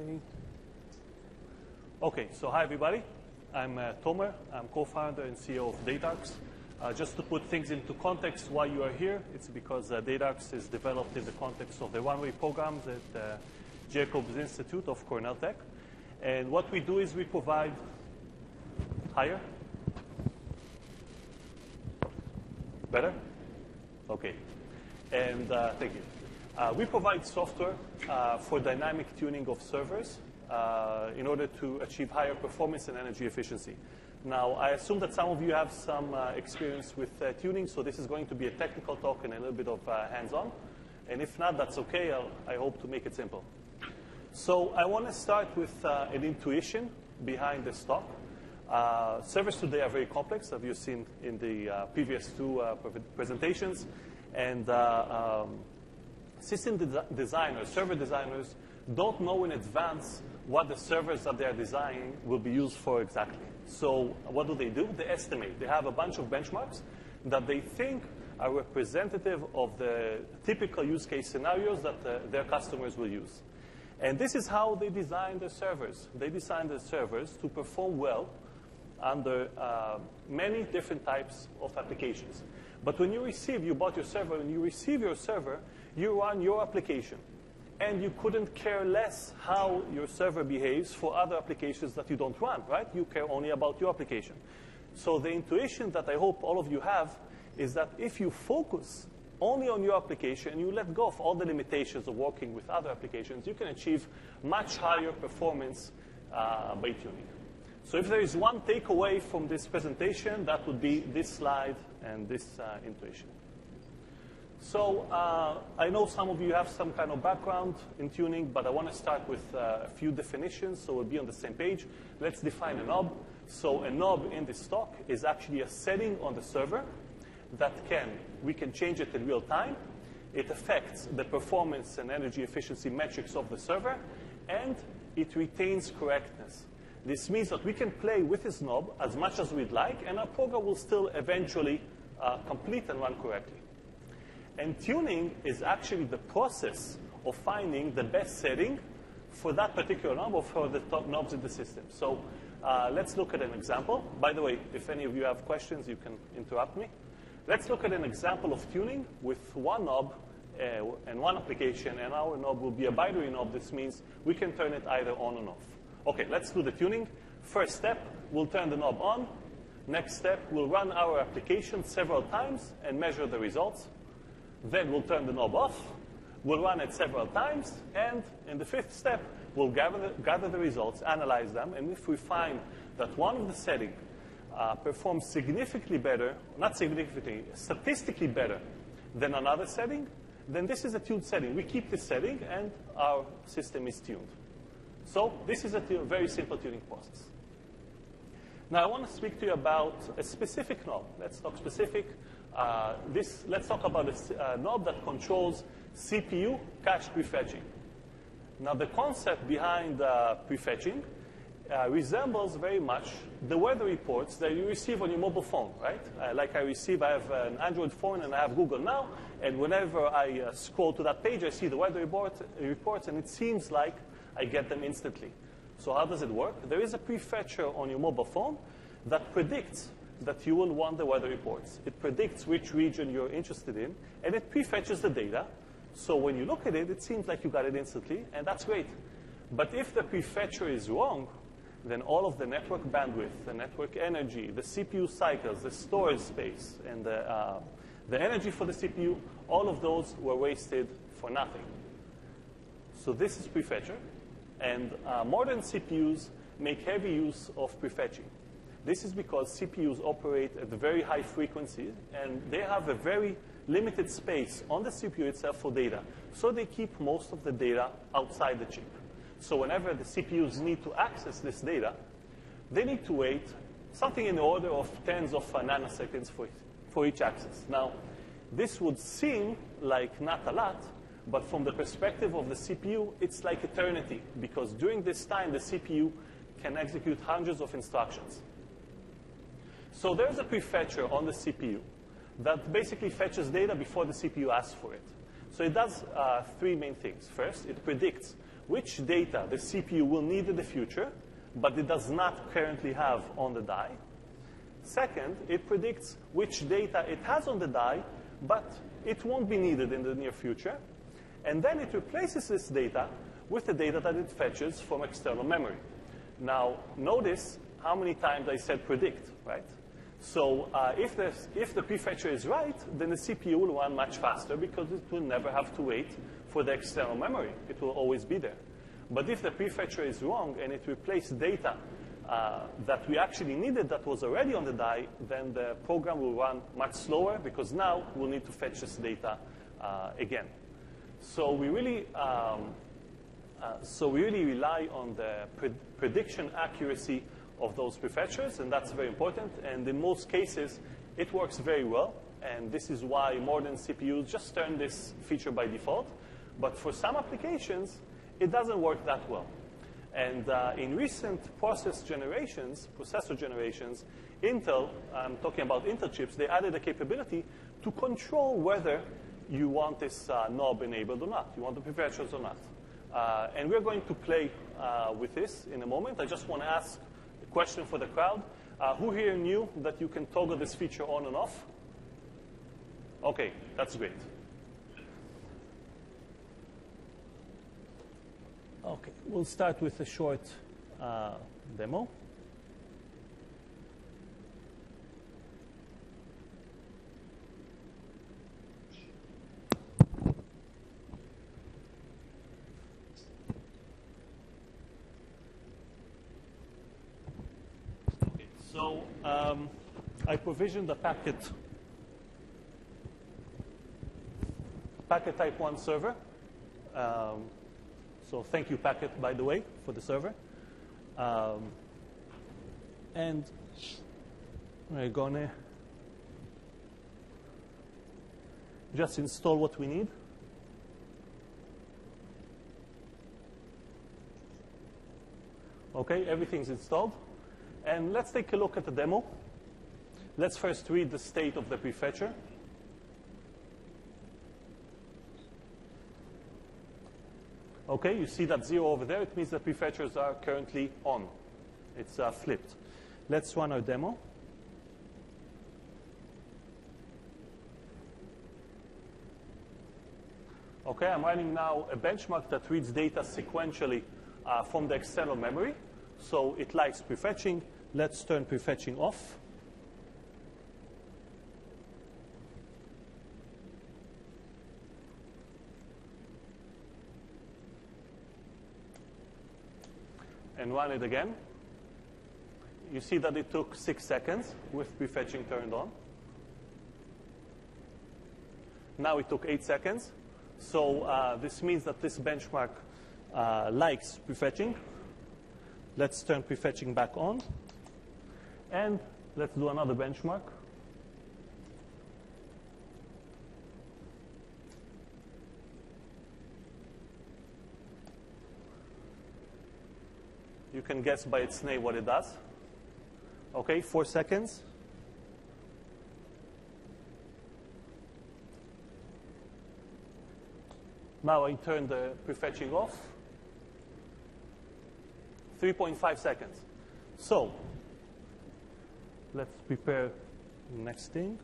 Okay. Okay, so hi everybody. I'm Tomer. I'm co-founder and CEO of DatArcs. Just to put things into context why you are here, it's because DatArcs is developed in the context of the one-way programs at the Jacobs Institute of Cornell Tech. And what we do is we provide higher. Better? Okay. And thank you. We provide software for dynamic tuning of servers in order to achieve higher performance and energy efficiency. Now, I assume that some of you have some experience with tuning, so this is going to be a technical talk and a little bit of hands-on. And if not, that's okay. I hope to make it simple. So I want to start with an intuition behind this talk. Servers today are very complex, as you've seen in the previous two presentations. And system designers, server designers, don't know in advance what the servers that they're designing will be used for exactly. So what do? They estimate. They have a bunch of benchmarks that they think are representative of the typical use case scenarios that their customers will use. And this is how they design their servers. They design their servers to perform well under many different types of applications. But when you bought your server, when you receive your server, you run your application. And you couldn't care less how your server behaves for other applications that you don't run, right? You care only about your application. So the intuition that I hope all of you have is that if you focus only on your application and you let go of all the limitations of working with other applications, you can achieve much higher performance by tuning. So if there is one takeaway from this presentation, that would be this slide and this intuition. So I know some of you have some kind of background in tuning, but I want to start with a few definitions so we'll be on the same page. Let's define a knob. So a knob in this talk is actually a setting on the server that we can change it in real time. It affects the performance and energy efficiency metrics of the server, and it retains correctness. This means that we can play with this knob as much as we'd like, and our program will still eventually complete and run correctly. And tuning is actually the process of finding the best setting for that particular knob or for the top knobs in the system. So let's look at an example. By the way, if any of you have questions, you can interrupt me. Let's look at an example of tuning with one knob and one application, and our knob will be a binary knob. This means we can turn it either on or off. Okay, let's do the tuning. First step, we'll turn the knob on. Next step, we'll run our application several times and measure the results. Then we'll turn the knob off. We'll run it several times. And in the fifth step, we'll gather the results, analyze them. And if we find that one of the settings performs significantly better, not significantly, statistically better than another setting, then this is a tuned setting. We keep this setting, and our system is tuned. So this is a very simple tuning process. Now I want to speak to you about a specific knob. Let's talk specific. Let's talk about a knob that controls CPU cache prefetching. Now the concept behind prefetching resembles very much the weather reports that you receive on your mobile phone, right? Like I have an Android phone and I have Google Now, and whenever I scroll to that page, I see the weather reports, and it seems like I get them instantly. So how does it work? There is a prefetcher on your mobile phone that predicts that you will want the weather reports. It predicts which region you're interested in, and it prefetches the data. So when you look at it, it seems like you got it instantly, and that's great. But if the prefetcher is wrong, then all of the network bandwidth, the network energy, the CPU cycles, the storage space, and the energy for the CPU, all of those were wasted for nothing. So this is prefetcher. And modern CPUs make heavy use of prefetching. This is because CPUs operate at very high frequencies, and they have a very limited space on the CPU itself for data. So they keep most of the data outside the chip. So whenever the CPUs need to access this data, they need to wait something in the order of tens of nanoseconds for each access. Now, this would seem like not a lot, but from the perspective of the CPU, it's like eternity, because during this time, the CPU can execute hundreds of instructions. So there's a prefetcher on the CPU that basically fetches data before the CPU asks for it. So it does three main things. First, it predicts which data the CPU will need in the future, but it does not currently have on the die. Second, it predicts which data it has on the die, but it won't be needed in the near future. And then it replaces this data with the data that it fetches from external memory. Now, notice how many times I said predict, right? So if the prefetcher is right, then the CPU will run much faster because it will never have to wait for the external memory. It will always be there. But if the prefetcher is wrong and it replaced data that we actually needed that was already on the die, then the program will run much slower because now we'll need to fetch this data again. So we really rely on the prediction accuracy of those prefetchers, and that's very important. And in most cases, it works very well. And this is why modern CPUs just turn this feature by default. But for some applications, it doesn't work that well. And in recent processor generations, Intel, I'm talking about Intel chips, they added a capability to control whether you want this knob enabled or not, you want the prefetchers or not. And we're going to play with this in a moment. I just want to ask a question for the crowd. Who here knew that you can toggle this feature on and off? OK, that's great. OK, we'll start with a short demo. So I provisioned a packet type 1 server. So thank you, Packet, by the way, for the server. And we're going to just install what we need. OK, everything's installed. And let's take a look at the demo. Let's first read the state of the prefetcher. OK, you see that 0 over there. It means the prefetchers are currently on. It's flipped. Let's run our demo. OK, I'm running now a benchmark that reads data sequentially from the external memory. So it likes prefetching. Let's turn prefetching off. And run it again. You see that it took 6 seconds with prefetching turned on. Now it took 8 seconds. So this means that this benchmark likes prefetching. Let's turn prefetching back on. And let's do another benchmark. You can guess by its name what it does. OK, 4 seconds. Now I turn the prefetching off. 3.5 seconds. So let's prepare the next thing.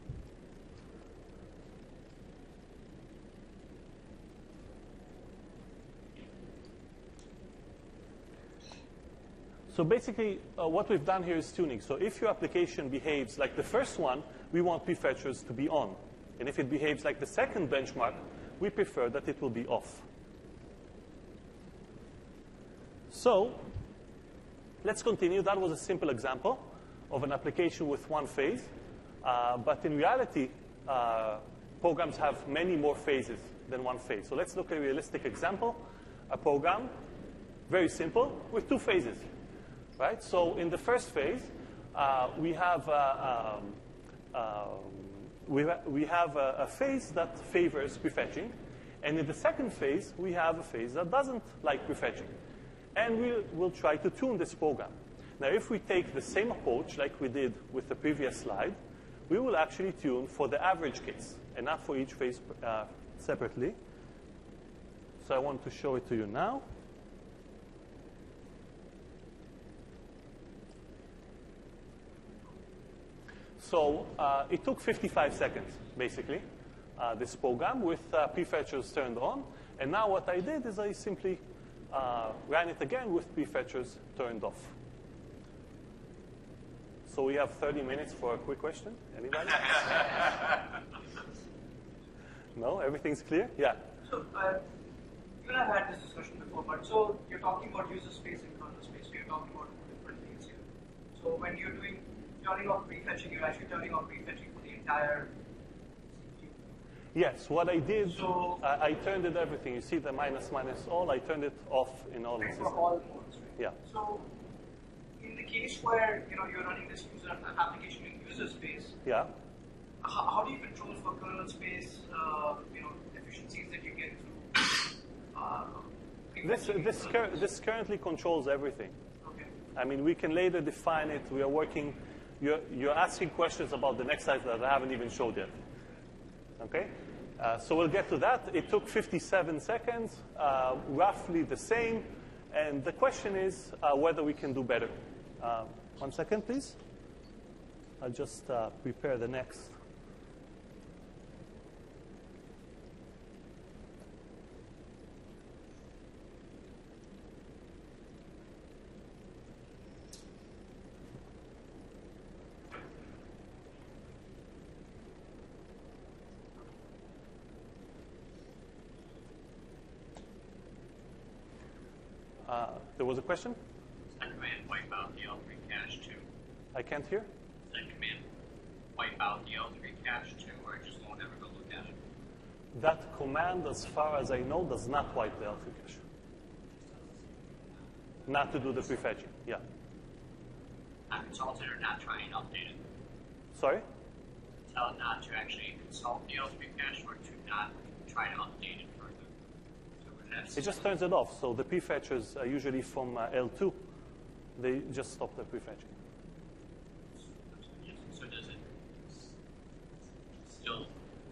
So basically, what we've done here is tuning. So if your application behaves like the first one, we want prefetchers to be on. And if it behaves like the second benchmark, we prefer that it will be off. So let's continue. That was a simple example of an application with one phase. But in reality, programs have many more phases than one phase. So let's look at a realistic example. A program, very simple, with 2 phases. Right? So in the first phase, we have a phase that favors prefetching. And in the second phase, we have a phase that doesn't like prefetching. And we'll try to tune this program. Now, if we take the same approach like we did with the previous slide, we will actually tune for the average case and not for each phase separately. So I want to show it to you now. So it took 55 seconds, basically, this program with prefetchers turned on. And now what I did is I simply ran it again with prefetchers turned off. So we have 30 minutes for a quick question. Anybody? No? Everything's clear? Yeah. So you and I have had this discussion before, but so you're talking about user space and kernel space. We're talking about different things here. So when you're doing turning off prefetching, you're actually turning off prefetching for the entire CPU. Yes, what I did, so, I turned it everything. You see the minus all, I turned it off in all the systems. For all modes, right? Yeah. So in the case where you're running this user application in user space, yeah. How do you control for kernel space, efficiencies that you get through? This currently controls everything. Okay. I mean, we can later define it. We are working. You're asking questions about the next slide that I haven't even showed yet. Okay. So we'll get to that. It took 57 seconds, roughly the same. And the question is whether we can do better. 1 second, please. I'll just prepare the next. There was a question? That command wipe out the L3 cache too. I can't hear. That command wipe out the L3 cache too, or I just won't ever go look at it. That command, as far as I know, does not wipe the L3 cache. Not to do the prefetching, yeah. Not consult it or not try and update it. Sorry? Tell it not to actually consult the L3 cache or to not try to update it further. So it just turns it off. So the prefetchers are usually from L2. They just stop the prefetching. So does it still,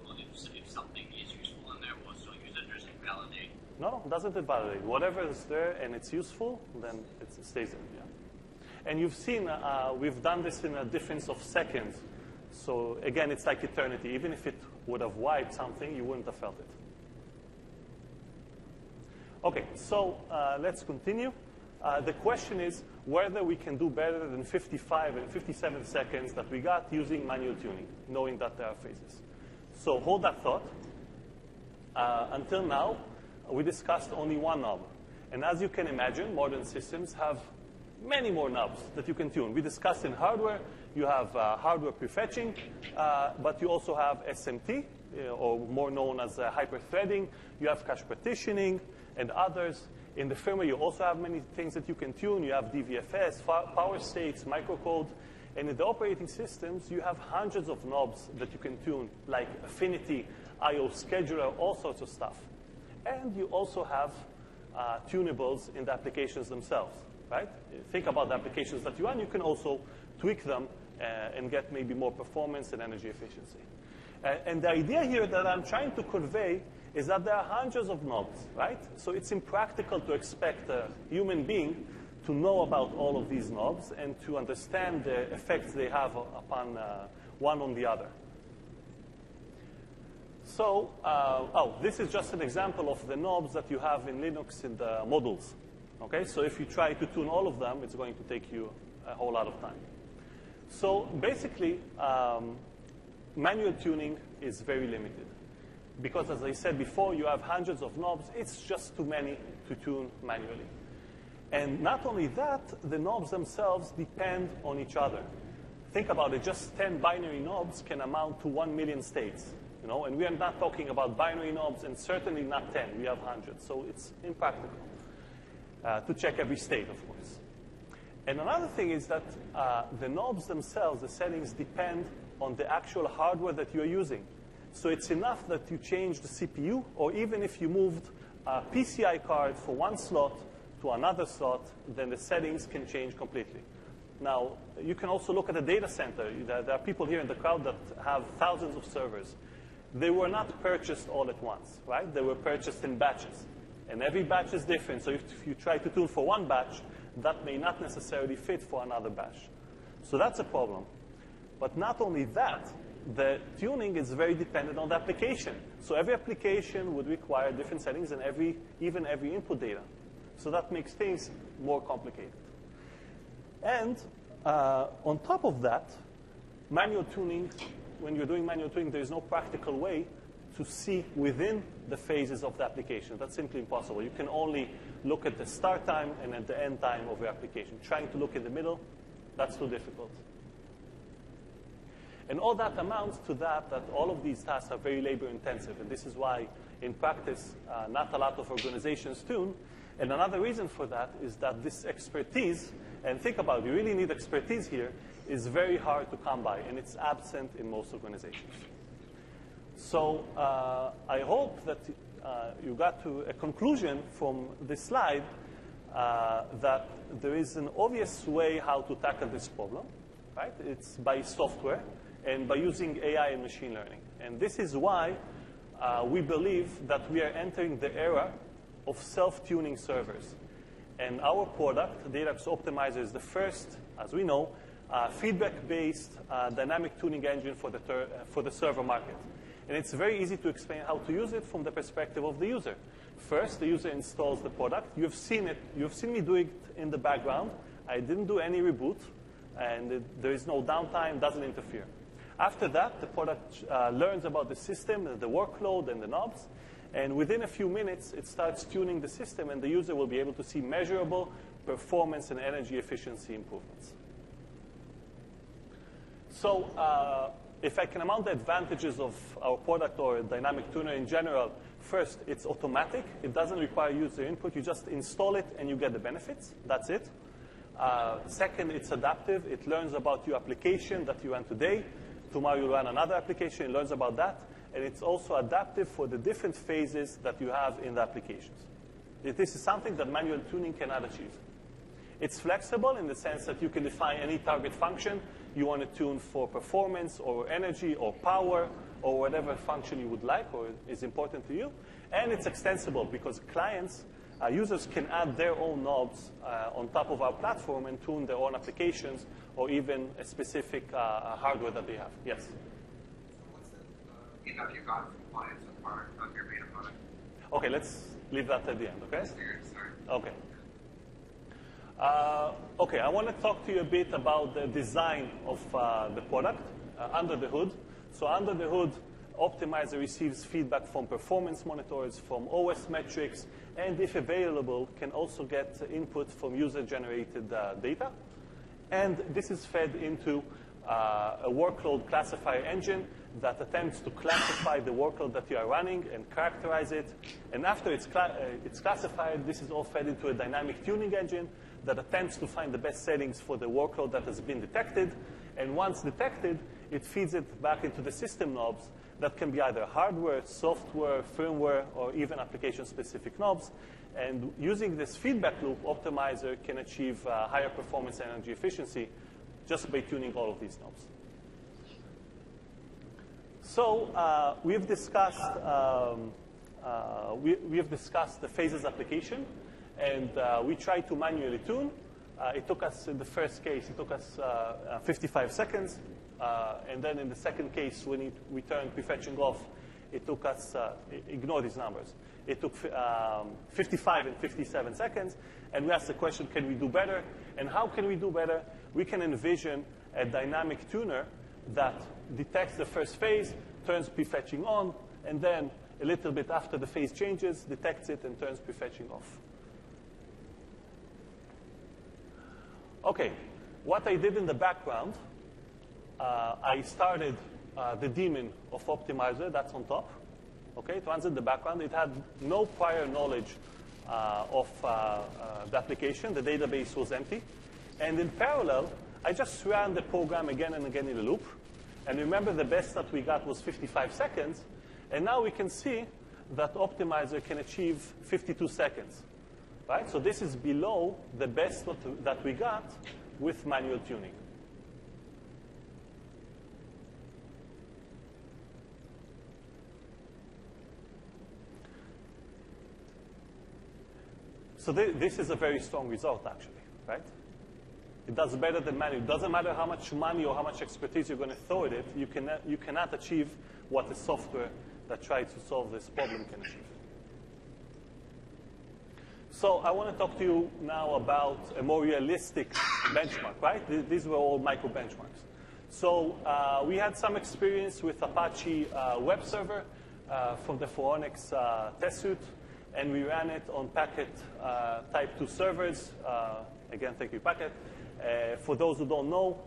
if something is useful in there, will it still use it or does it validate? No, it doesn't invalidate. Whatever is there and it's useful, then it stays in, yeah. And you've seen, we've done this in a difference of seconds. So again, it's like eternity. Even if it would have wiped something, you wouldn't have felt it. Okay, so let's continue. The question is whether we can do better than 55 and 57 seconds that we got using manual tuning, knowing that there are phases. So hold that thought. Until now, we discussed only one knob. And as you can imagine, modern systems have many more knobs that you can tune. We discussed in hardware, you have hardware prefetching, but you also have SMT, or more known as hyperthreading. You have cache partitioning and others. In the firmware, you also have many things that you can tune. You have DVFS, power states, microcode. And in the operating systems, you have hundreds of knobs that you can tune, like affinity, I/O scheduler, all sorts of stuff. And you also have tunables in the applications themselves, right? Think about the applications that you run. You can also tweak them and get maybe more performance and energy efficiency. And the idea here that I'm trying to convey is that there are hundreds of knobs, right? So it's impractical to expect a human being to know about all of these knobs and to understand the effects they have upon one on the other. So, this is just an example of the knobs that you have in Linux in the modules. Okay, so if you try to tune all of them, it's going to take you a whole lot of time. So basically, manual tuning is very limited. Because as I said before, you have hundreds of knobs. It's just too many to tune manually. And not only that, the knobs themselves depend on each other. Think about it, just 10 binary knobs can amount to 1 million states. And we are not talking about binary knobs, and certainly not 10. We have hundreds, so it's impractical to check every state, of course. And another thing is that the knobs themselves, the settings, depend on the actual hardware that you're using. So it's enough that you change the CPU, or even if you moved a PCI card from one slot to another slot, then the settings can change completely. Now, you can also look at a data center. There are people here in the crowd that have thousands of servers. They were not purchased all at once, right? They were purchased in batches. And every batch is different. So if you try to tune for one batch, that may not necessarily fit for another batch. So that's a problem. But not only that, the tuning is very dependent on the application. So every application would require different settings and even every input data. So that makes things more complicated. And on top of that, manual tuning, when you're doing manual tuning, there is no practical way to see within the phases of the application. That's simply impossible. You can only look at the start time and at the end time of your application. Trying to look in the middle, that's too difficult. And all that amounts to that all of these tasks are very labor intensive. And this is why, in practice, not a lot of organizations tune. And another reason for that is that this expertise, and think about it, you really need expertise here, is very hard to come by. And it's absent in most organizations. So I hope that you got to a conclusion from this slide that there is an obvious way how to tackle this problem, right? It's by software and by using AI and machine learning. And this is why we believe that we are entering the era of self-tuning servers. And our product, DatArcs Optimizer, is the first, as we know, feedback-based dynamic tuning engine for the server market. And it's very easy to explain how to use it from the perspective of the user. First, the user installs the product. You've seen it. You've seen me do it in the background. I didn't do any reboot, and there is no downtime, doesn't interfere. After that, the product learns about the system, the workload, and the knobs. And within a few minutes, it starts tuning the system, and the user will be able to see measurable performance and energy efficiency improvements. So if I can amount the advantages of our product or a dynamic tuner in general, first, it's automatic. It doesn't require user input. You just install it, and you get the benefits. That's it. Second, it's adaptive. It learns about your application that you run today. Tomorrow you run another application. It learns about that. And it's also adaptive for the different phases that you have in the applications. This is something that manual tuning cannot achieve. It's flexible in the sense that you can define any target function you want to tune for performance or energy or power or whatever function you would like or is important to you. And it's extensible because clients, users can add their own knobs on top of our platform and tune their own applications or even a specific hardware that they have. Yes? So what's the feedback you got from clients so far on your beta product? Okay, let's leave that at the end, okay? Sorry. Okay. Okay, I want to talk to you a bit about the design of the product under the hood. So under the hood, Optimizer receives feedback from performance monitors, from OS metrics, and if available, can also get input from user-generated data. And this is fed into a workload classifier engine that attempts to classify the workload that you are running and characterize it. And after it's classified, this is all fed into a dynamic tuning engine that attempts to find the best settings for the workload that has been detected. And once detected, it feeds it back into the system knobs that can be either hardware, software, firmware, or even application-specific knobs. And using this feedback loop, Optimizer can achieve higher performance and energy efficiency just by tuning all of these knobs. So we've discussed the phases application, and we tried to manually tune. It took us, in the first case, it took us 55 seconds. And then in the second case, when we turned prefetching off, it took us, ignore these numbers. It took 55 and 57 seconds. And we asked the question, can we do better? And how can we do better? We can envision a dynamic tuner that detects the first phase, turns prefetching on, and then a little bit after the phase changes, detects it and turns prefetching off. Okay, what I did in the background, I started the daemon of Optimizer, that's on top. Okay, it runs in the background. It had no prior knowledge of the application. The database was empty. And in parallel, I just ran the program again and again in a loop. And remember, the best that we got was 55 seconds. And now we can see that Optimizer can achieve 52 seconds. Right? So this is below the best that we got with manual tuning. So this is a very strong result, actually, right? It does better than manual. It doesn't matter how much money or how much expertise you're going to throw at it. You cannot achieve what the software that tries to solve this problem can achieve. So I want to talk to you now about a more realistic benchmark, right? These were all micro benchmarks. So we had some experience with Apache web server from the Phoronix test suite, and we ran it on Packet Type 2 servers. Again, thank you, Packet. For those who don't know,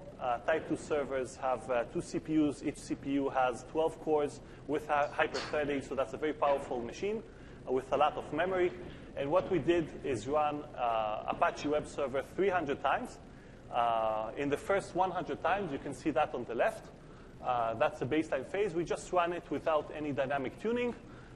Type 2 servers have 2 CPUs. Each CPU has 12 cores with hyper-threading, so that's a very powerful machine with a lot of memory. And what we did is run Apache web server 300 times. In the first 100 times, you can see that on the left. That's the baseline phase. We just ran it without any dynamic tuning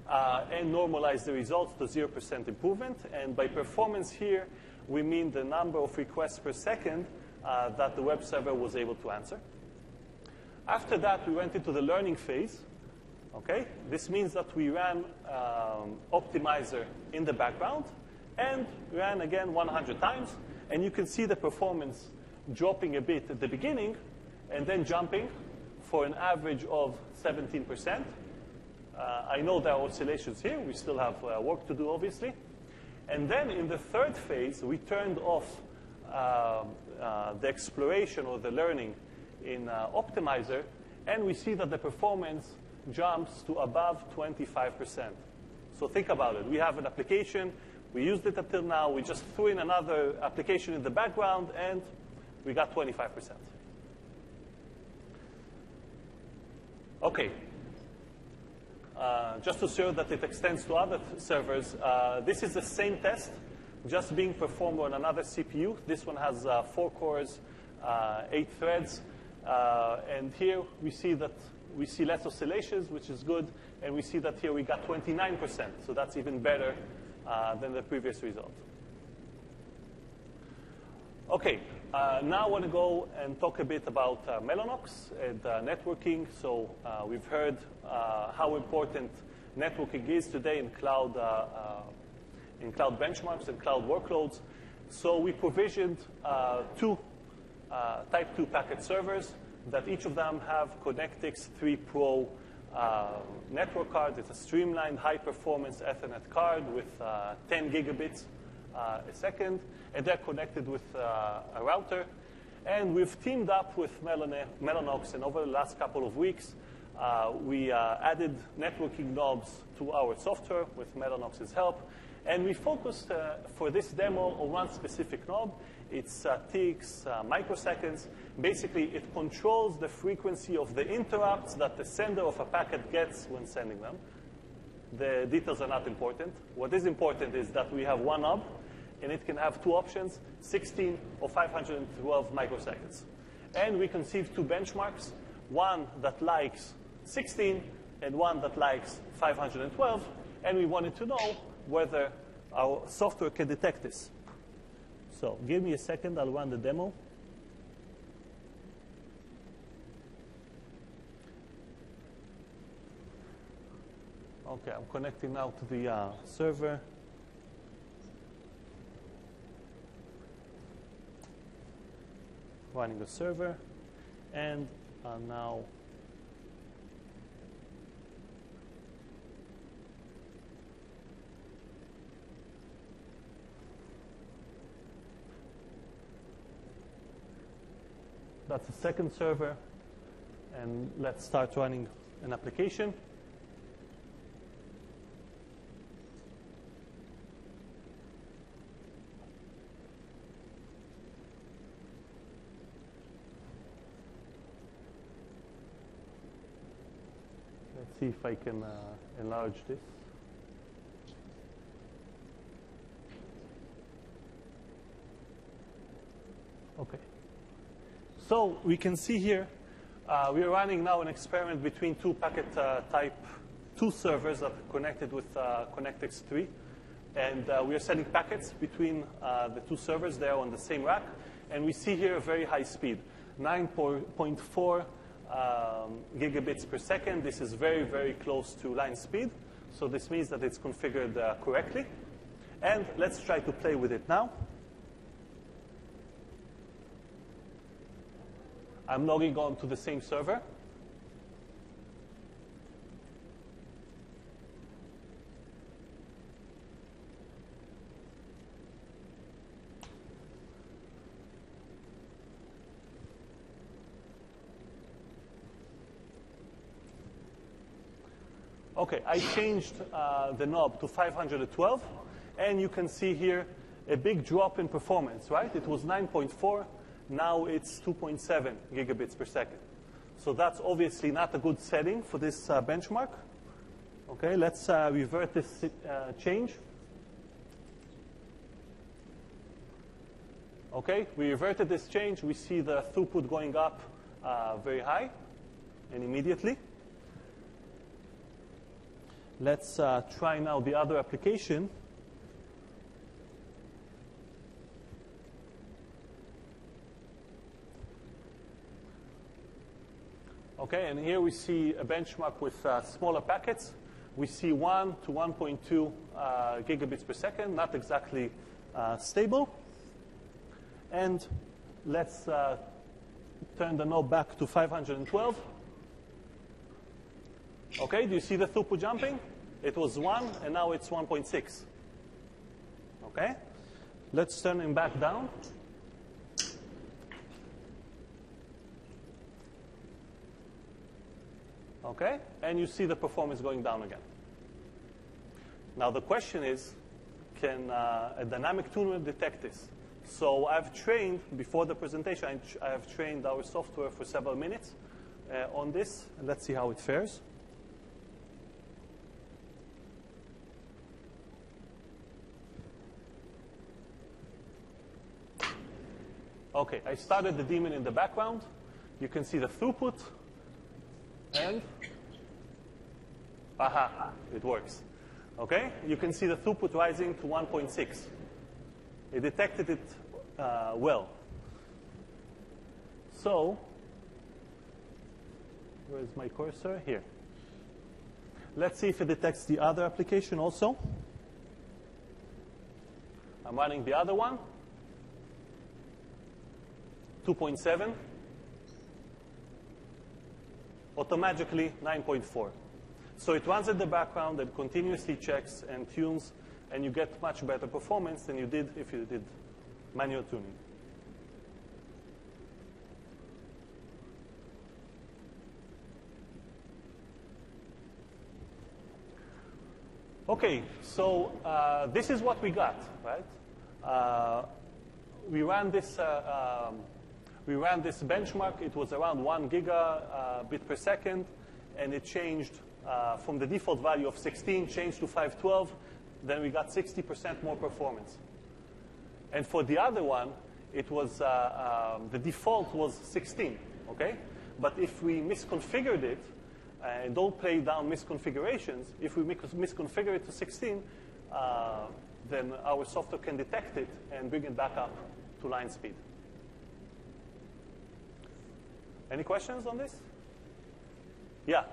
and normalized the results to 0% improvement. And by performance here, we mean the number of requests per second that the web server was able to answer. After that, we went into the learning phase. Okay? This means that we ran Optimizer in the background and ran again 100 times. And you can see the performance dropping a bit at the beginning and then jumping for an average of 17%. I know there are oscillations here. We still have work to do, obviously. And then in the third phase, we turned off the exploration or the learning in Optimizer, and we see that the performance jumps to above 25%. So think about it. We have an application. We used it until now. We just threw in another application in the background, and we got 25%. OK. Just to show that it extends to other servers, this is the same test, just being performed on another CPU. This one has 4 cores, 8 threads. And here we see that we see less oscillations, which is good. And we see that here we got 29%. So that's even better than the previous result. OK, now I want to go and talk a bit about Mellanox and networking. So we've heard how important networking is today in cloud benchmarks and cloud workloads. So we provisioned 2 Type 2 packet servers that each of them have ConnectX 3 Pro network card. It's a streamlined high-performance Ethernet card with 10 gigabits a second, and they're connected with a router. And we've teamed up with Mellanox, and over the last couple of weeks, we added networking knobs to our software with Mellanox's help. And we focused for this demo on one specific knob. It's TX microseconds. Basically, it controls the frequency of the interrupts that the sender of a packet gets when sending them. The details are not important. What is important is that we have one knob, and it can have 2 options, 16 or 512 microseconds. And we conceived 2 benchmarks, one that likes 16 and one that likes 512. And we wanted to know whether our software can detect this. So give me a second. I'll run the demo. OK, I'm connecting now to the server. Running the server. And now that's the second server. And let's start running an application. Let's see if I can enlarge this. OK. So we can see here, we are running now an experiment between 2 packet type 2 servers that are connected with ConnectX 3. And we are sending packets between the 2 servers. They are on the same rack. And we see here a very high speed, 9.4 gigabits per second. This is very, very close to line speed. So this means that it's configured correctly. And let's try to play with it now. I'm logging on to the same server. Okay, I changed the knob to 512, and you can see here a big drop in performance, right? It was 9.4, now it's 2.7 gigabits per second. So that's obviously not a good setting for this benchmark. Okay, let's revert this change. Okay, we reverted this change. We see the throughput going up very high and immediately. Let's try now the other application. Okay, and here we see a benchmark with smaller packets. We see 1 to 1.2 gigabits per second, not exactly stable. And let's turn the knob back to 512. Okay, do you see the throughput jumping? It was 1, and now it's 1.6. Okay, let's turn him back down. Okay, and you see the performance going down again. Now the question is, can a dynamic tuner detect this? So I've trained, before the presentation, I have trained our software for several minutes on this, and let's see how it fares. Okay, I started the daemon in the background. You can see the throughput, and aha, it works. Okay, you can see the throughput rising to 1.6. It detected it well. So, where's my cursor? Here. Let's see if it detects the other application also. I'm running the other one. 2.7. Automatically 9.4. So it runs in the background and continuously checks and tunes, and you get much better performance than you did if you did manual tuning. Okay, so this is what we got, right? We ran this benchmark. It was around 1 gigabit per second, and it changed from the default value of 16, changed to 512. Then we got 60% more performance. And for the other one, it was the default was 16. Okay, but if we misconfigured it and don't play down misconfigurations, if we misconfigure it to 16, then our software can detect it and bring it back up to line speed. Any questions on this? Yeah.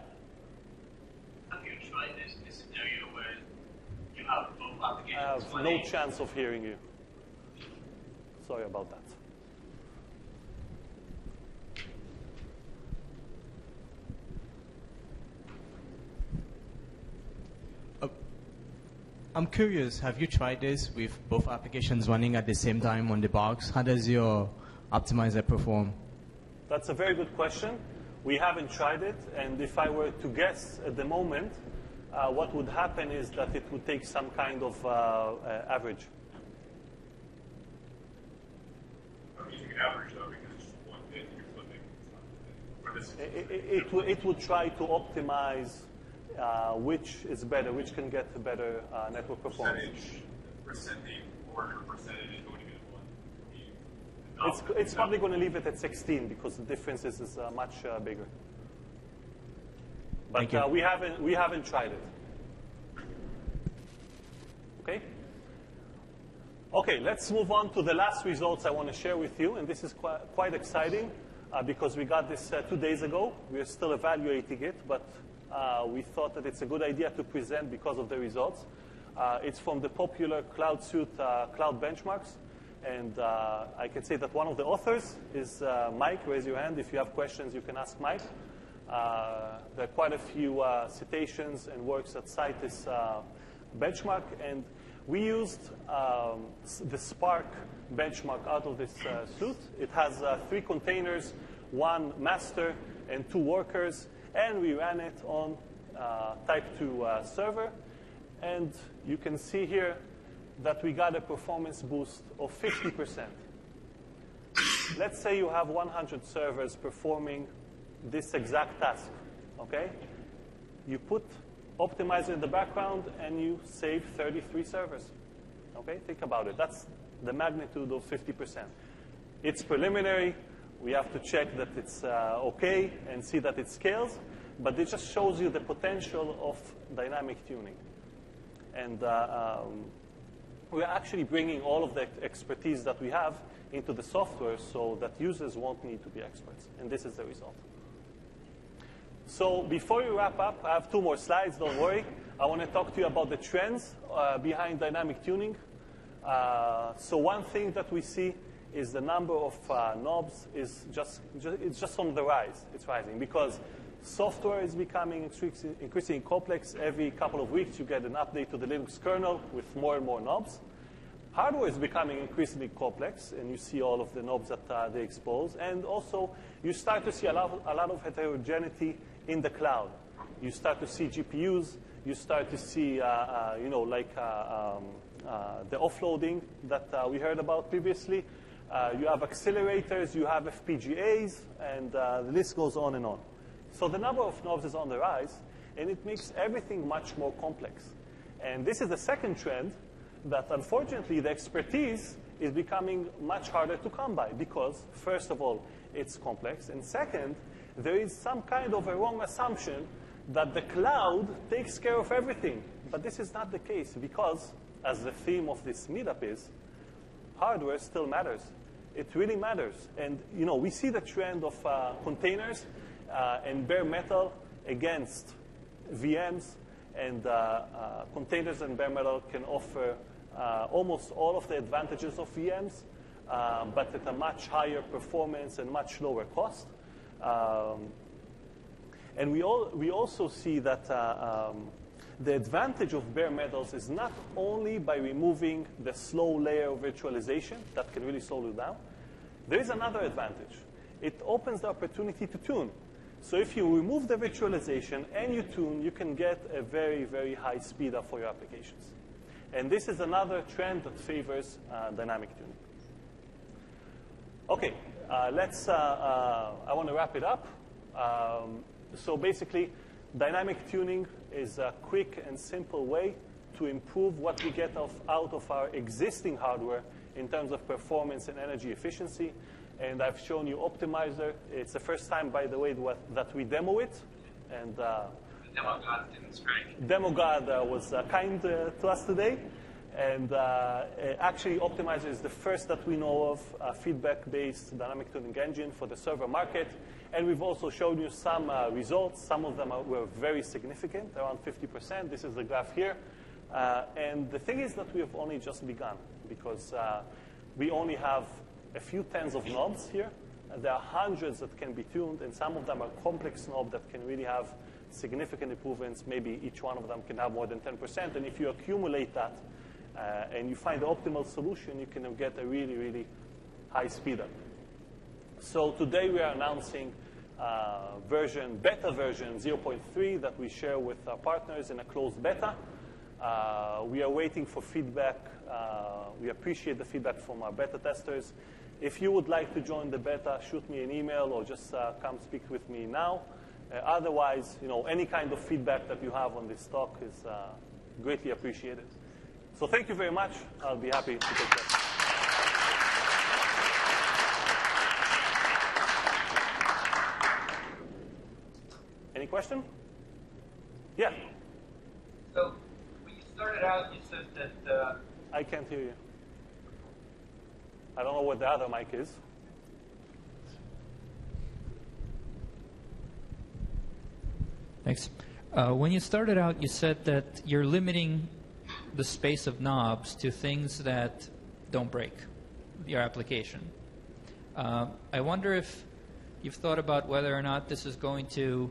Have you tried this scenario where you have both applications? I have no chance of hearing you. Sorry about that. I'm curious, have you tried this with both applications running at the same time on the box? How does your optimizer perform? That's a very good question. We haven't tried it, and if I were to guess at the moment, what would happen is that it would take some kind of average. You can average though, because it's just one bit you're flipping. It would try to optimize which is better, which can get a better network performance. Percentage order percentage is going to be the one. It's probably going to leave it at 16 because the difference is much bigger. But we haven't tried it. Okay. Okay, let's move on to the last results I want to share with you, and this is quite exciting because we got this 2 days ago. We are still evaluating it, but we thought that it's a good idea to present because of the results. It's from the popular cloud suite cloud benchmarks. And I can say that one of the authors is Mike. Raise your hand. If you have questions, you can ask Mike. There are quite a few citations and works that cite this benchmark. And we used the Spark benchmark out of this suit. It has 3 containers, 1 master and 2 workers. And we ran it on type 2 server. And you can see here that we got a performance boost of 50%. Let's say you have 100 servers performing this exact task, okay? You put optimizer in the background and you save 33 servers, okay? Think about it. That's the magnitude of 50%. It's preliminary. We have to check that it's okay and see that it scales, but it just shows you the potential of dynamic tuning. And we're actually bringing all of the expertise that we have into the software so that users won't need to be experts. And this is the result. So before we wrap up, I have 2 more slides, don't worry. I want to talk to you about the trends behind dynamic tuning. So one thing that we see is the number of knobs is just on the rise. It's rising because software is becoming increasingly complex. Every couple of weeks, you get an update to the Linux kernel with more and more knobs. Hardware is becoming increasingly complex, and you see all of the knobs that they expose. And also, you start to see a lot of heterogeneity in the cloud. You start to see GPUs. You start to see, the offloading that we heard about previously. You have accelerators. You have FPGAs, and the list goes on and on. So the number of knobs is on the rise, and it makes everything much more complex. And this is the second trend that, unfortunately, the expertise is becoming much harder to come by because, first of all, it's complex, and second, there is some kind of a wrong assumption that the cloud takes care of everything. But this is not the case because, as the theme of this meetup is, hardware still matters. It really matters. And, we see the trend of containers and bare metal against VMs, and containers and bare metal can offer almost all of the advantages of VMs, but at a much higher performance and much lower cost. And we also see that the advantage of bare metals is not only by removing the slow layer of virtualization that can really slow you down. There is another advantage. It opens the opportunity to tune. So if you remove the virtualization and you tune, you can get a very, very high speed up for your applications. And this is another trend that favors dynamic tuning. Okay, I want to wrap it up. So basically, dynamic tuning is a quick and simple way to improve what we get out of our existing hardware in terms of performance and energy efficiency. And I've shown you Optimizer. It's the first time, by the way, that we demo it. And Demo God didn't strike. Demo God was kind to us today. And actually, Optimizer is the first that we know of feedback-based dynamic tuning engine for the server market. And we've also shown you some results. Some of them were very significant, around 50%. This is the graph here. And the thing is that we have only just begun because we only have a few tens of knobs here. There are hundreds that can be tuned, and some of them are complex knobs that can really have significant improvements. Maybe each one of them can have more than 10%. And if you accumulate that and you find the optimal solution, you can get a really, really high speed up. So today we are announcing beta version 0.3 that we share with our partners in a closed beta. We are waiting for feedback. We appreciate the feedback from our beta testers. If you would like to join the beta, shoot me an email or just come speak with me now. Otherwise, any kind of feedback that you have on this talk is greatly appreciated. So thank you very much. I'll be happy to take that. Any question? Yeah. So when you started out, you said that... I can't hear you. I don't know what the other mic is. Thanks. When you started out, you said that you're limiting the space of knobs to things that don't break, your application. I wonder if you've thought about whether or not this is going to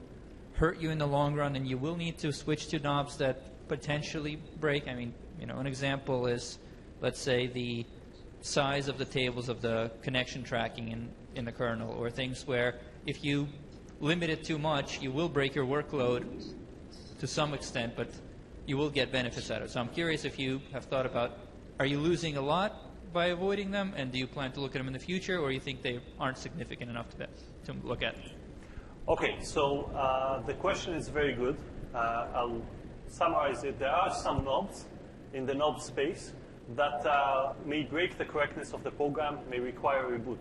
hurt you in the long run, and you will need to switch to knobs that potentially break. I mean, an example is, let's say, the size of the tables of the connection tracking in the kernel, or things where if you limit it too much, you will break your workload to some extent, but you will get benefits out of it. So I'm curious if you have thought about, are you losing a lot by avoiding them, and do you plan to look at them in the future, or you think they aren't significant enough to look at? Okay, so the question is very good. I'll summarize it. There are some knobs in the knob space that may break the correctness of the program, may require a reboot.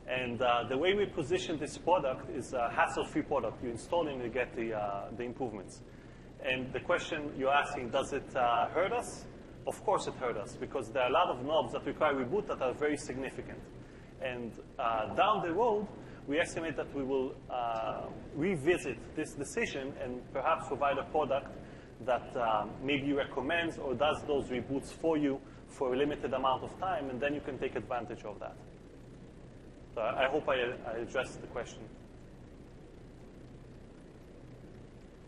And the way we position this product is a hassle-free product. You install it and you get the improvements. And the question you're asking, does it hurt us? Of course it hurt us, because there are a lot of knobs that require reboot that are very significant. And down the road, we estimate that we will revisit this decision and perhaps provide a product that maybe recommends or does those reboots for you for a limited amount of time, and then you can take advantage of that. So I hope I addressed the question.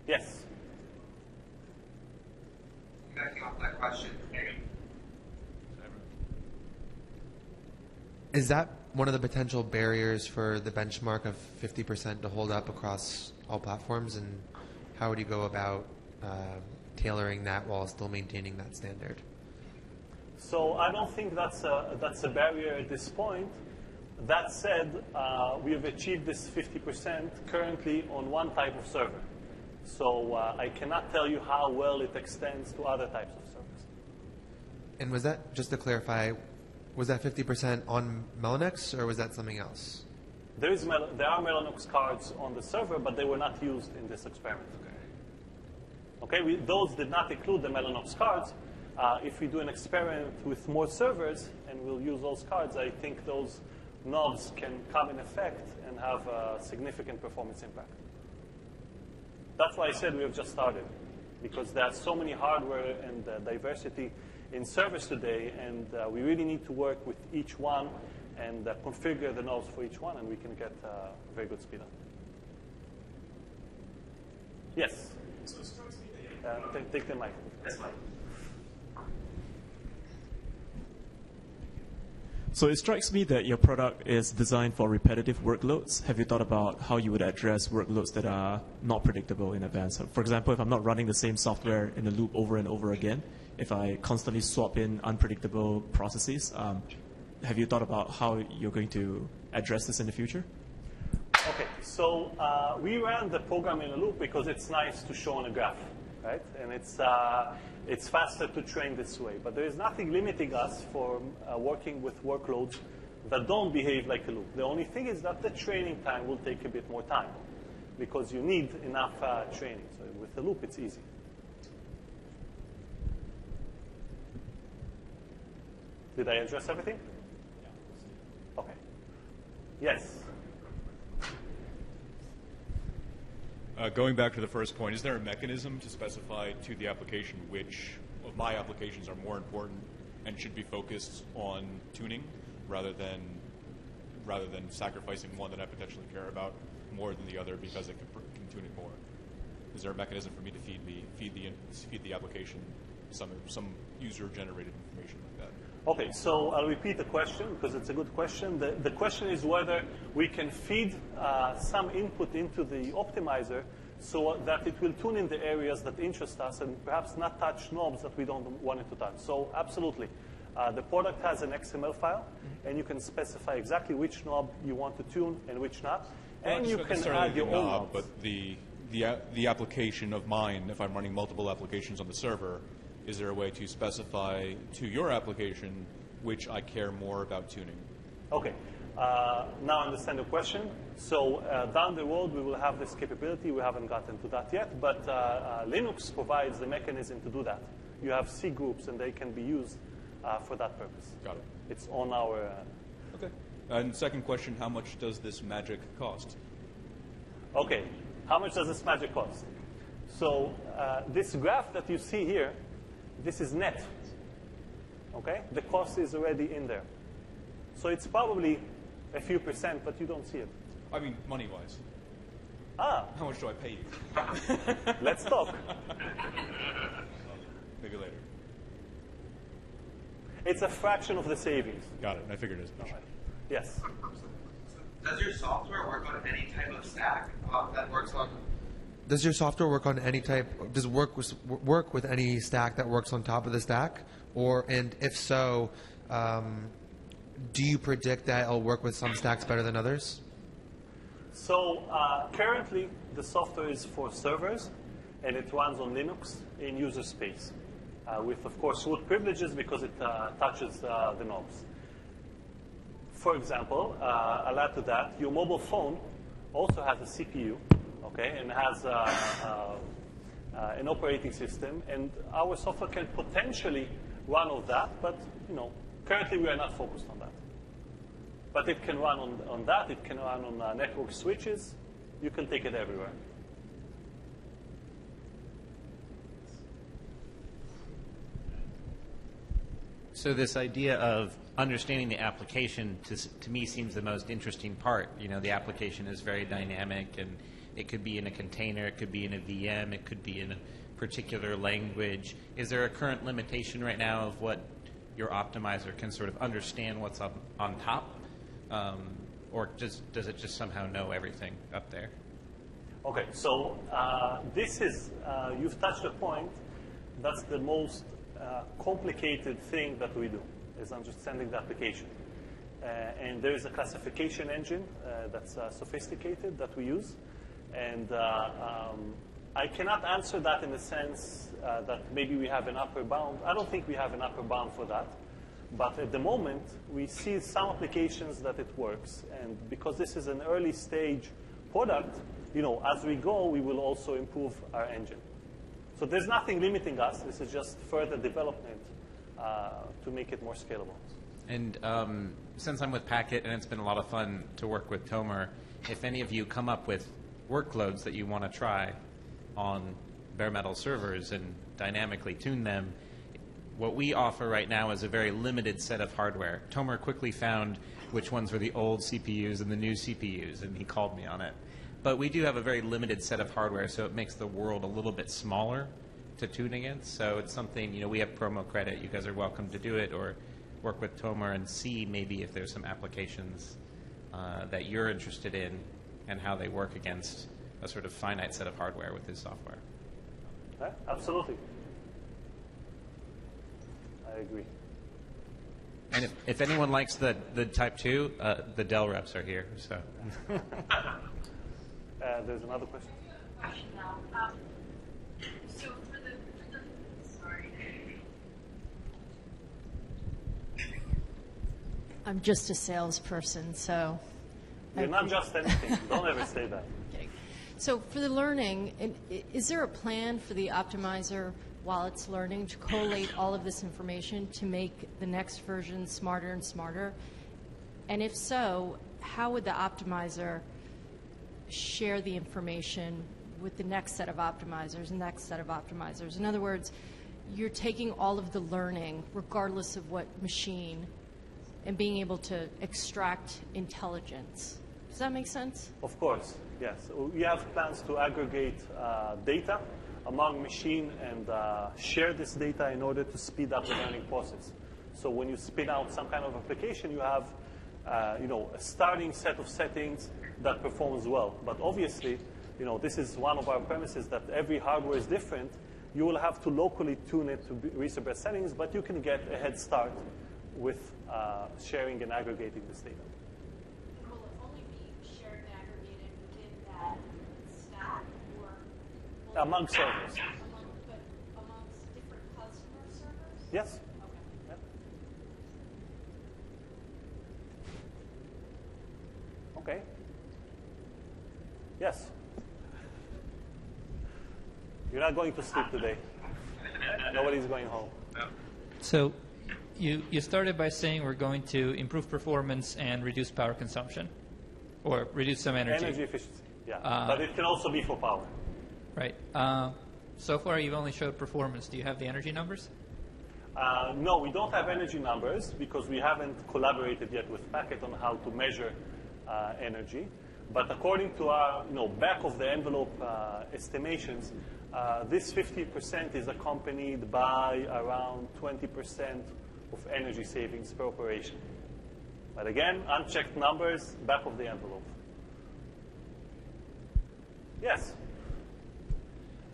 Yes? Backing off that question, is that one of the potential barriers for the benchmark of 50% to hold up across all platforms? And how would you go about tailoring that while still maintaining that standard? So I don't think that's a barrier at this point. That said, we have achieved this 50% currently on one type of server. So I cannot tell you how well it extends to other types of servers. And was that, just to clarify, was that 50% on Mellanox, or was that something else? There are Mellanox cards on the server, but they were not used in this experiment. Okay, those did not include the Mellanox cards. If we do an experiment with more servers and we'll use those cards, I think those knobs can come in effect and have a significant performance impact. That's why I said we have just started, because there are so many hardware and diversity in servers today, and we really need to work with each one and configure the knobs for each one, and we can get very good speed up. Yes? So it strikes me that Take the mic. That's fine. So it strikes me that your product is designed for repetitive workloads. Have you thought about how you would address workloads that are not predictable in advance? So for example, if I'm not running the same software in a loop over and over again, if I constantly swap in unpredictable processes, have you thought about how you're going to address this in the future? Okay, so we ran the program in a loop because it's nice to show on a graph, right? And it's faster to train this way. But there is nothing limiting us for working with workloads that don't behave like a loop. The only thing is that the training time will take a bit more time because you need enough training. So with a loop, it's easy. Did I address everything? Okay. Yes. Going back to the first point, is there a mechanism to specify to the application which of my applications are more important and should be focused on tuning rather than sacrificing one that I potentially care about more than the other because it can tune it more? Is there a mechanism for me to feed the application some user-generated information like that? Okay, so I'll repeat the question because it's a good question. The question is whether we can feed some input into the optimizer so that it will tune in the areas that interest us and perhaps not touch knobs that we don't want it to touch. So absolutely. The product has an XML file, and you can specify exactly which knob you want to tune and which not. And you can add your own knobs. But the application of mine, if I'm running multiple applications on the server, is there a way to specify to your application which I care more about tuning? Okay. Now I understand the question. So down the road, we will have this capability. We haven't gotten to that yet, but Linux provides the mechanism to do that. You have C groups, and they can be used for that purpose. Got it. It's on our... Okay. And second question, how much does this magic cost? Okay. How much does this magic cost? So this graph that you see here, this is net. Okay? The cost is already in there. So it's probably a few percent, but you don't see it. I mean, money-wise. Ah, How much do I pay you? let's talk. Maybe later. It's a fraction of the savings. Got it. I figured it is. Yes. Does your software work on any type of stack that works on? Does your software work on any type? Does it work with any stack that works on top of the stack? And if so, do you predict that it'll work with some stacks better than others? So currently, the software is for servers, and it runs on Linux in user space, with, of course, root privileges because it touches the knobs. For example, I'll add to that, your mobile phone also has a CPU, okay, and has an operating system, and our software can potentially run on that, but currently we are not focused on that. But it can run on that. It can run on network switches. You can take it everywhere. So this idea of understanding the application to me seems the most interesting part. The application is very dynamic, and it could be in a container, it could be in a VM, it could be in a particular language. Is there a current limitation right now of what your optimizer can sort of understand what's up on top? Or does it just somehow know everything up there? Okay, so this is, you've touched a point. That's the most complicated thing that we do, is understanding the application. And there is a classification engine that's sophisticated that we use. And I cannot answer that in the sense that maybe we have an upper bound. I don't think we have an upper bound for that. But at the moment, we see some applications that it works. And because this is an early stage product, as we go, we will also improve our engine. So there's nothing limiting us. This is just further development to make it more scalable. And since I'm with Packet, and it's been a lot of fun to work with Tomer, if any of you come up with workloads that you want to try on bare metal servers and dynamically tune them, what we offer right now is a very limited set of hardware. Tomer quickly found which ones were the old CPUs and the new CPUs, and he called me on it. But we do have a very limited set of hardware, so it makes the world a little bit smaller to tune against. So it's something, we have promo credit. You guys are welcome to do it, or work with Tomer and see maybe if there's some applications that you're interested in and how they work against a sort of finite set of hardware with his software. Okay, absolutely. I agree. And if anyone likes the Type 2, the Dell reps are here. So. There's another question. Question now. So for the sorry. I'm just a salesperson, so. You're not just anything. Don't ever say that. Okay. So for the learning, is there a plan for the optimizer while it's learning to collate all of this information to make the next version smarter and smarter? And if so, how would the optimizer share the information with the next set of optimizers and next set of optimizers? In other words, you're taking all of the learning, regardless of what machine, and being able to extract intelligence. Does that make sense? Of course, yes. We have plans to aggregate data among machine and share this data in order to speed up the learning process. So when you spin out some kind of application, you have a starting set of settings that performs well. But obviously, this is one of our premises that every hardware is different. You will have to locally tune it to reach the best settings, but you can get a head start with sharing and aggregating this data. Will it only be shared and aggregated within that stack, or among servers? But amongst different customer servers? Yes. Okay. Yeah. Okay. Yes. You're not going to sleep today. Nobody's going home. So you started by saying we're going to improve performance and reduce power consumption, or reduce some energy. Energy efficiency, yeah. But it can also be for power. Right. So far, you've only showed performance. Do you have the energy numbers? No, we don't have energy numbers because we haven't collaborated yet with Packet on how to measure energy. But according to our back-of-the-envelope estimations, this 50% is accompanied by around 20% of energy savings per operation. But again, unchecked numbers, back of the envelope. Yes?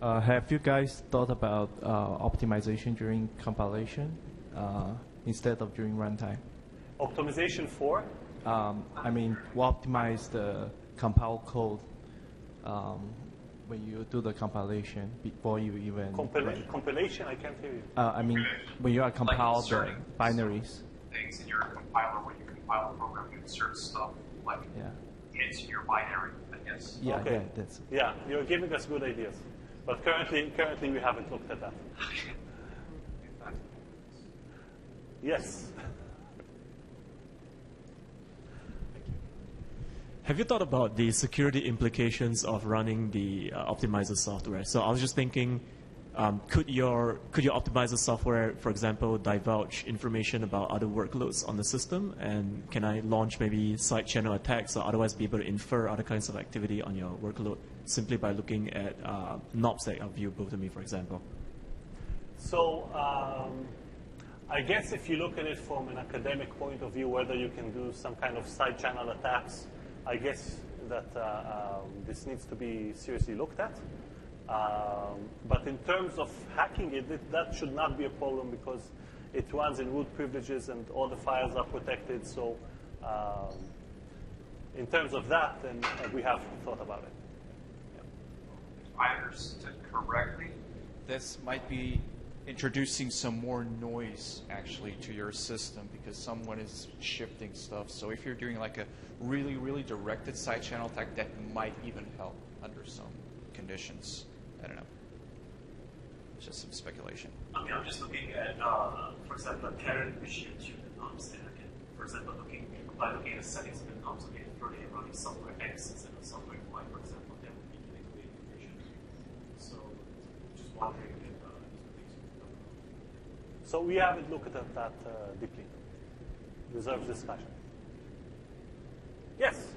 Have you guys thought about optimization during compilation instead of during runtime? Optimization for? I mean, we optimize the compile code when you do the compilation before you even... Compilation? I can't hear you. I mean, when you compile the binaries. Things in your compiler, when you compile a program, you insert stuff like into your binary, I guess. Yeah, okay. Yeah, you're giving us good ideas. But currently we haven't looked at that. Yes. Have you thought about the security implications of running the optimizer software? So I was just thinking, could your optimizer software, for example, divulge information about other workloads on the system? And can I launch maybe side channel attacks or otherwise be able to infer other kinds of activity on your workload simply by looking at knobs that are viewable to me, for example? So I guess if you look at it from an academic point of view, whether you can do some kind of side channel attacks, I guess that this needs to be seriously looked at. But in terms of hacking it, that should not be a problem because it runs in root privileges and all the files are protected. So in terms of that, then we have thought about it. If I understood correctly, this might be introducing some more noise actually to your system because someone is shifting stuff. So if you're doing like a really, really directed side channel attack, that might even help under some conditions. I don't know. It's just some speculation. I mean, I'm just looking at, for example, a parent machine to the NOM stack. And for example, by looking at the settings of the NOM, so if you're running somewhere X instead of somewhere Y, for example, that would be giving away information. So just wondering if these are things you can talk about. So we haven't looked at that deeply. Deserves discussion. Yes?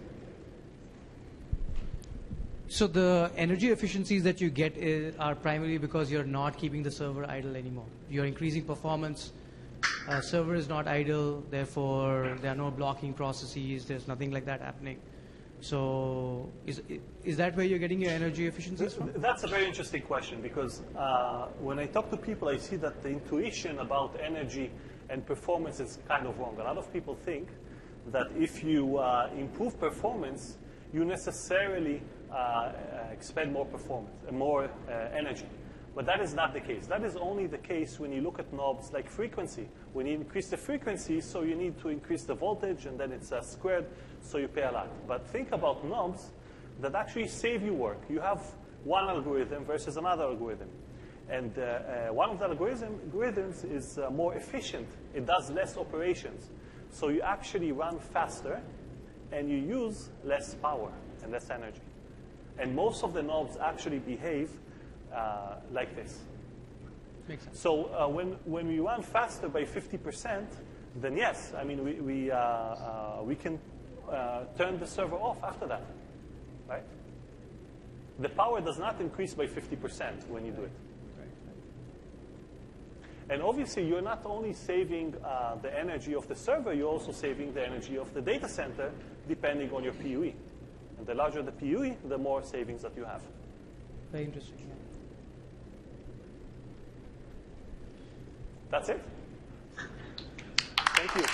So the energy efficiencies that you get are primarily because you're not keeping the server idle anymore. You're increasing performance. Server is not idle, therefore there are no blocking processes. There's nothing like that happening. So is that where you're getting your energy efficiencies from? That's a very interesting question because when I talk to people, I see that the intuition about energy and performance is kind of wrong. A lot of people think that if you improve performance, you necessarily expend more performance, more energy. But that is not the case. That is only the case when you look at knobs like frequency. When you increase the frequency, so you need to increase the voltage, and then it's squared, so you pay a lot. But think about knobs that actually save you work. You have one algorithm versus another algorithm. And one of the algorithms is more efficient. It does less operations. So you actually run faster, and you use less power and less energy. And most of the knobs actually behave like this. Makes sense. So when we run faster by 50%, then yes, I mean we can turn the server off after that, right? The power does not increase by 50% when you do it. And obviously, you're not only saving the energy of the server, you're also saving the energy of the data center, depending on your PUE. And the larger the PUE, the more savings that you have. Very interesting. Yeah. That's it. Thank you.